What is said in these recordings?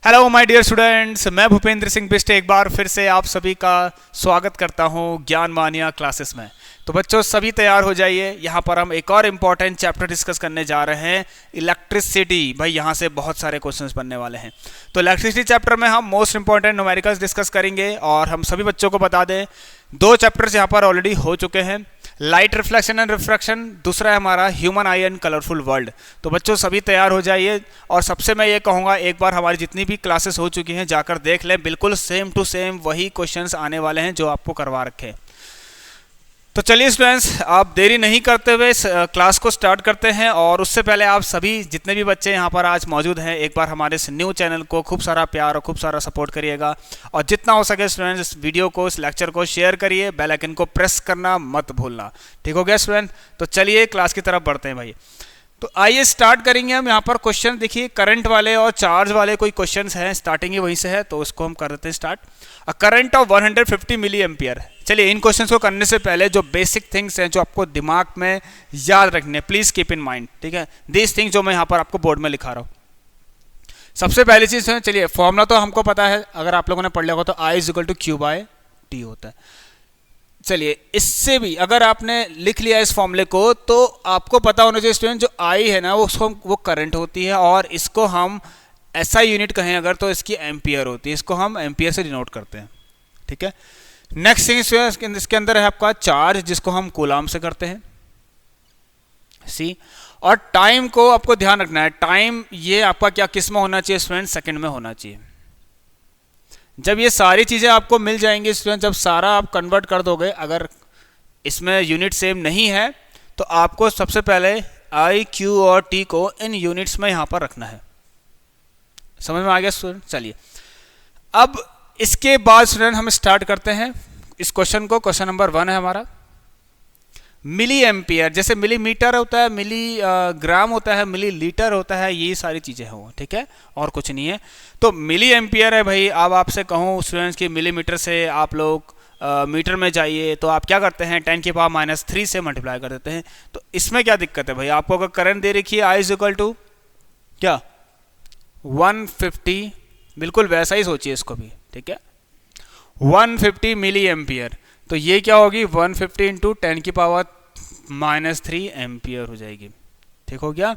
Hello my dear students, मैं भूपेंद्र सिंह बिष्ट एक बार फिर से आप सभी का स्वागत करता हूं ज्ञान मानिया क्लासेस में। तो बच्चों सभी तैयार हो जाइए, यहाँ पर हम एक और इम्पॉर्टेंट चैप्टर डिस्कस करने जा रहे हैं, इलेक्ट्रिसिटी। भाई यहाँ से बहुत सारे क्वेश्चंस बनने वाले हैं। तो इलेक्ट्रिसिटी चैप्टर में हम मोस्ट इंपॉर्टेंट न्यूमेरिकल्स डिस्कस करेंगे और हम सभी बच्चों को बता दें दो चैप्टर्स यहाँ पर ऑलरेडी हो चुके हैं, लाइट रिफ्लेक्शन एंड रिफ्रैक्शन, दूसरा है हमारा human I and colourful world. तो बच्चों सभी तैयार हो जाइए और सबसे मैं ये कहूँगा एक बार हमारी जितनी भी क्लासेस हो चुकी हैं जाकर देख लें, बिल्कुल सेम टू सेम वही क्वेश्चंस आने वाले हैं जो आपको करवा रखे हैं। तो चलिए स्टूडेंट्स, आप देरी नहीं करते हुए क्लास को स्टार्ट करते हैं। और उससे पहले आप सभी जितने भी बच्चे यहाँ पर आज मौजूद हैं, एक बार हमारे इस न्यू चैनल को खूब सारा प्यार और खूब सारा सपोर्ट करिएगा और जितना हो सके स्टूडेंट्स इस वीडियो को, इस लेक्चर को शेयर करिए, बेल आइकन को प्रेस करना मत भूलना। ठीक हो गया स्टूडेंट? तो चलिए क्लास की तरफ बढ़ते हैं भाई। तो आइए स्टार्ट करेंगे हम। यहाँ पर क्वेश्चन देखिए, करंट वाले और चार्ज वाले कोई क्वेश्चंस हैं, स्टार्टिंग ही वहीं से है, तो उसको हम कर देते हैं start. A current of 150 milliampere. चलिए इन क्वेश्चंस को करने से पहले जो बेसिक थिंग्स हैं जो आपको दिमाग में याद रखने, प्लीज कीप इन माइंड, ठीक है, दिस थिंग जो मैं यहाँ पर आपको बोर्ड में लिखा रहा हूँ। सबसे पहली चीज है, चलिए फॉर्मूला तो हमको पता है, अगर आप लोगों ने पढ़ लिया होगा तो I = Q/T होता है। चलिए इससे भी अगर आपने लिख लिया इस फॉर्मूले को तो आपको पता होना चाहिए स्टूडेंट, जो आई है ना वो करंट होती है और इसको हम ऐसा यूनिट कहें अगर तो इसकी एम्पियर होती है, इसको हम एम्पियर से डिनोट करते हैं। ठीक है, नेक्स्ट थिंग इसके अंदर है आपका चार्ज, जिसको हम कूलाम से करते हैं सी। और टाइम को आपको ध्यान रखना है, टाइम ये आपका क्या किस में होना चाहिए स्टूडेंट? सेकंड में होना चाहिए। जब ये सारी चीज़ें आपको मिल जाएंगी स्टूडेंट, जब सारा आप कन्वर्ट कर दोगे, अगर इसमें यूनिट सेम नहीं है तो आपको सबसे पहले I, Q और T को इन यूनिट्स में यहाँ पर रखना है। समझ में आ गया स्टूडेंट? चलिए अब इसके बाद स्टूडेंट हम स्टार्ट करते हैं इस क्वेश्चन को। क्वेश्चन नंबर 1 है हमारा, मिली एम्पियर। जैसे मिलीमीटर होता है, मिली ग्राम होता है, मिली लीटर होता है, ये सारी चीज़ें हैं वो, ठीक है, और कुछ नहीं है। तो मिली एम्पियर है भाई। अब आपसे कहूँ स्टूडेंट्स की मिलीमीटर से आप लोग मीटर में जाइए तो आप क्या करते हैं, 10⁻³ से मल्टीप्लाई कर देते हैं। तो इसमें क्या दिक्कत है भाई? आपको अगर करंट दे रखी है I = क्या 150, बिल्कुल वैसा ही सोचिए इसको भी, ठीक है, 150 मिली एम्पियर। तो ये क्या होगी, 150 × 10⁻³ एम्पियर हो जाएगी। ठीक हो गया?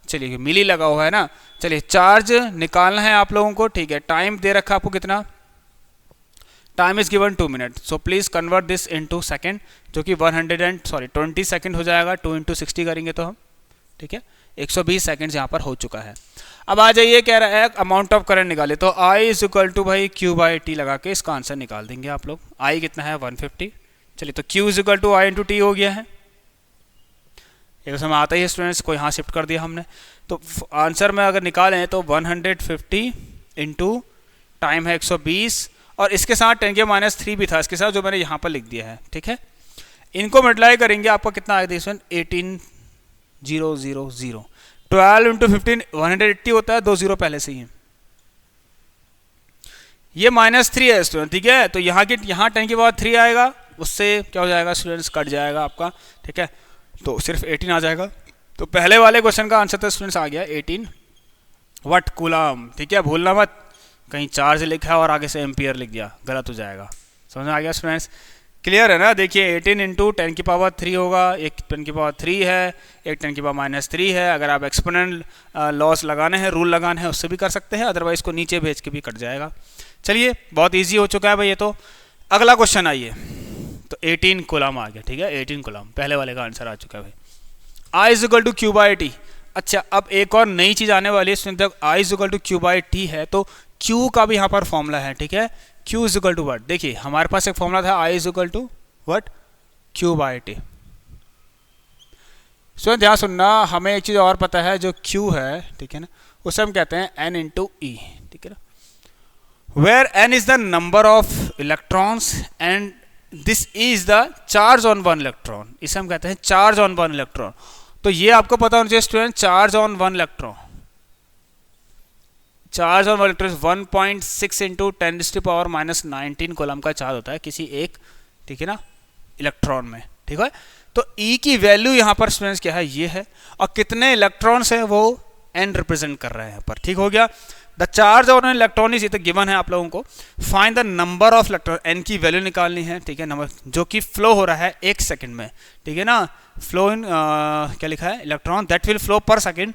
चलिए मिली लगा हुआ है ना। चलिए चार्ज निकालना है आप लोगों को, ठीक है। टाइम दे रखा आपको कितना? Time is given 2 minute, so please convert this into second, जो कि 20 सेकंड हो जाएगा। 2 × 60 करेंगे तो हम, ठीक है, 120 सेकंड यहाँ पर हो चुका है। अब आ जाइए, कह रहा है अमाउंट ऑफ करंट निकाले, तो I = भाई Q/T लगा के इसका आंसर निकाल देंगे आप लोग। I कितना है? 150। चलिए तो Q = I × T हो गया है। ये समझ आता ही है स्टूडेंट्स को, यहाँ शिफ्ट कर दिया हमने। तो आंसर में अगर निकालें तो 150 × टाइम है 120 और इसके साथ 10⁻³ भी था इसके साथ, जो मैंने यहाँ पर लिख दिया है, ठीक है। इनको मल्टीप्लाई करेंगे, आपका कितना आएगा स्टूडेंट? 18000। 12 × 15 180 होता है, 2 0 पहले से ही है। ये -3 है स्टूडेंट, ठीक है। तो यहाँ 10⁻³ आएगा, उससे क्या हो जाएगा स्टूडेंट्स? कट जाएगा आपका, ठीक है, तो सिर्फ 18 आ जाएगा। तो पहले वाले क्वेश्चन का आंसर तो स्टूडेंट्स आ गया 18 वाट कूलम, ठीक है। भूलना मत, कहीं चार्ज लिखा है और आगे से एम्पियर लिख दिया, गलत हो जाएगा। समझ में आ गया स्टूडेंट्स? क्लियर है ना? देखिए 18 × 10⁻³ होगा, एक 10⁻³ है, एक 10⁻³ है। अगर आप एक्सपोनेंट लॉस लगाने हैं, रूल लगाने हैं, उससे भी कर सकते हैं, अदरवाइज इसको नीचे भेज के भी कट जाएगा। चलिए बहुत इजी हो चुका है भाई ये तो। अगला क्वेश्चन आइए, तो 18 कूलम आ गया, ठीक है, 18 कूलम पहले वाले का आंसर आ चुका है भाई। I = Q/T। अच्छा अब एक और नई चीज आने वाली है, जब I = Q/T है तो Q का भी यहाँ पर फॉर्मूला है, ठीक है। Q = what? देखिए हमारे पास एक फॉर्मूला था I = what? Q/T। सो ध्यान सुनना, हमें एक चीज और पता है, जो Q है, ठीक है ना, उसे हम कहते हैं N × E, ठीक है ना, where N is the number of electrons and this is the charge on one electron। इसे हम कहते हैं चार्ज ऑन 1 इलेक्ट्रॉन। तो ये आपको पता होना चाहिए student, charge on 1 electron, charge on 1 electron 1.6 × 10⁻⁻19 coulomb का चार्ज होता है किसी एक, ठीक है ना, इलेक्ट्रॉन में, ठीक है। तो E की वैल्यू यहाँ पर स्टूडेंट्स क्या है? ये है, और कितने इलेक्ट्रॉन्स हैं वो N रिप्रेजेंट कर रहे हैं यहाँ पर, ठीक हो गया। The charge on electron is given है आप लोगों को, find the number of electron, n की वैल्यू निकालनी है, ठीक है, नंबर जो कि फ्लो हो रहा है 1 सेकंड में, ठीक है ना, फ्लो इन क्या लिखा है, electron that will flow per second,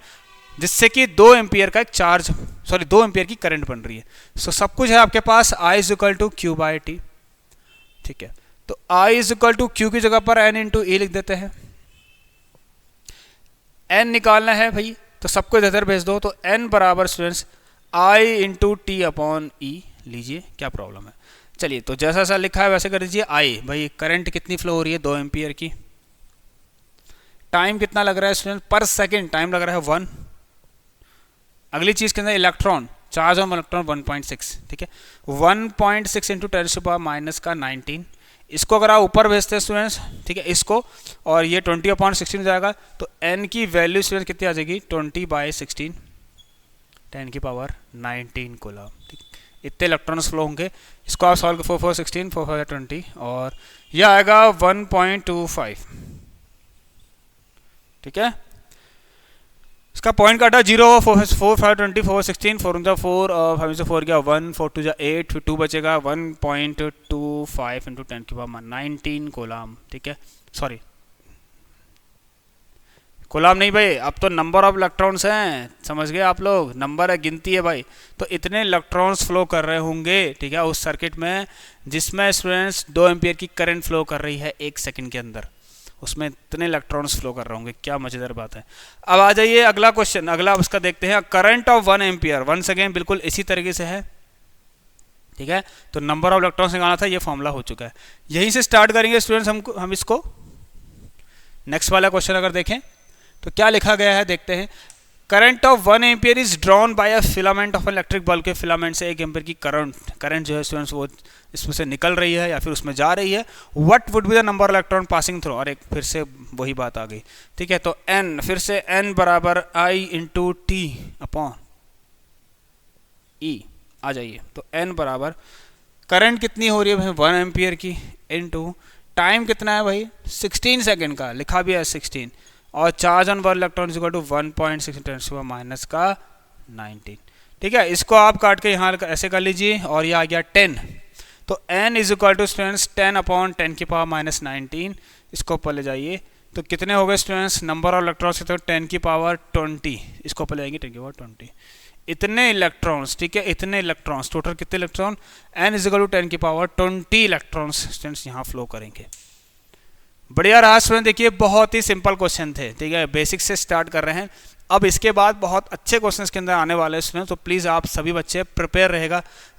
जिससे कि 2 एम्पियर का एक चार्ज, सॉरी 2 एम्पियर की करंट बन रही है। सो सब कुछ है आपके पास, I is equal to Q by T, ठीक है, तो I is equal to Q की जगह पर N इंटू ई लिख देते हैं, N निकालना है भाई, तो सबको इधर भेज दो, तो N बराबर students I into T upon E लीजिए, क्या प्रॉब्लम है। चलिए तो जैसा सा लिखा है वैसे कर दीजिए। I भाई करंट कितनी फ्लो हो रही है, 2 एम्पियर की, टाइम कितना लग रहा है स्टूडेंट, पर सेकेंड टाइम लग रहा है 1। अगली चीज के अंदर इलेक्ट्रॉन, चार्ज ऑन इलेक्ट्रॉन 1.6, ठीक है, 1.6 इंटू 10 माइनस का 19, इसको अगर आप ऊपर भेजते हैं स्टूडेंट्स, ठीक है, इसको, और ये 20/16 जाएगा, तो n की वैल्यू स्टूडेंट कितनी आ जाएगी, 20/16, 10 की पावर 19 कूलम, ठीक, इतने इलेक्ट्रॉन्स फ्लो होंगे। इसको आप सॉल्व 4 4 16 4 4 20, और यह आएगा 1.25, ठीक है, इसका पॉइंट काटा 0 4 4 5 20 4 16 4 4 और 5 से 4 गया 1 4 2 8, फिर 2 बचेगा 1.25 इंटू 10 की पावर 19 कूलम, ठीक है, सॉरी कूलम नहीं भाई, अब तो नंबर ऑफ इलेक्ट्रॉन्स हैं, समझ गए आप लोग, नंबर है, गिनती है भाई, तो इतने इलेक्ट्रॉन्स फ्लो कर रहे होंगे, ठीक है, उस सर्किट में जिसमें स्टूडेंट्स 2 एम्पियर की करंट फ्लो कर रही है 1 सेकंड के अंदर, उसमें इतने इलेक्ट्रॉन्स फ्लो कर रहे होंगे, क्या मजेदार बात है। अब आ जाइए अगला क्वेश्चन, अगला उसका देखते हैं, current of 1 ampere, once again बिल्कुल इसी तरीके से है, ठीक है, तो नंबर ऑफ इलेक्ट्रॉन्स निकालना था, ये फॉर्मूला हो चुका है, यहीं से स्टार्ट करेंगे स्टूडेंट्स, हम इसको नेक्स्ट वाला क्वेश्चन अगर देखें तो क्या लिखा गया है देखते हैं। Current of 1 ampere is drawn by a filament of electric bulb, के फिलामेंट से 1 एम्पियर की करंट जो है स्टूडेंट्स वो इसमें से निकल रही है या फिर उसमें जा रही है। What would be the number of electron passing through, और एक फिर से वही बात आ गई, ठीक है, तो n फिर से n बराबर I इंटू टी अपॉन ई, आ जाइए, तो n बराबर करंट कितनी हो रही है भाई 1 एम्पियर की, इनटू टाइम कितना है भाई 16 सेकंड का, लिखा भी है 16, और charge on 1 electron is equal to 1.6 × 10 minus का 19, ठीक है, इसको आप काट के यहाँ ऐसे कर लीजिए, और ये आ गया 10, तो n is equal to students 10 upon 10 की पावर माइनस 19, इसको ऊपर ले जाइए, तो कितने हो गए स्टूडेंट्स, नंबर ऑफ इलेक्ट्रॉन्स तो 10 की पावर 20, इसको ऊपर ले जाएंगे 10 की पावर 20, इतने इलेक्ट्रॉन्स, ठीक है, इतने इलेक्ट्रॉन्स, टोटल कितने electron, n is equal to 10 की पावर 20 इलेक्ट्रॉन्स स्टूडेंट्स यहाँ फ्लो करेंगे। बढ़िया रहा स्टूडेंट, देखिए बहुत ही सिंपल क्वेश्चन थे, ठीक है, बेसिक से स्टार्ट कर रहे हैं, अब इसके बाद बहुत अच्छे क्वेश्चंस के अंदर आने वाले हैं स्टूडेंट, तो प्लीज़ आप सभी बच्चे प्रिपेयर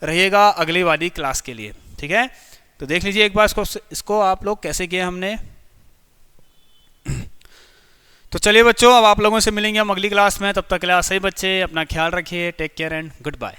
रहिएगा अगली वाली क्लास के लिए, ठीक है, तो देख लीजिए एक बार इसको आप लोग कैसे किए हमने। तो चलिए बच्चों, अब आप लोगों से मिलेंगे हम अगली क्लास में, तब तक के लिए सही बच्चे अपना ख्याल रखिए, take care and good bye.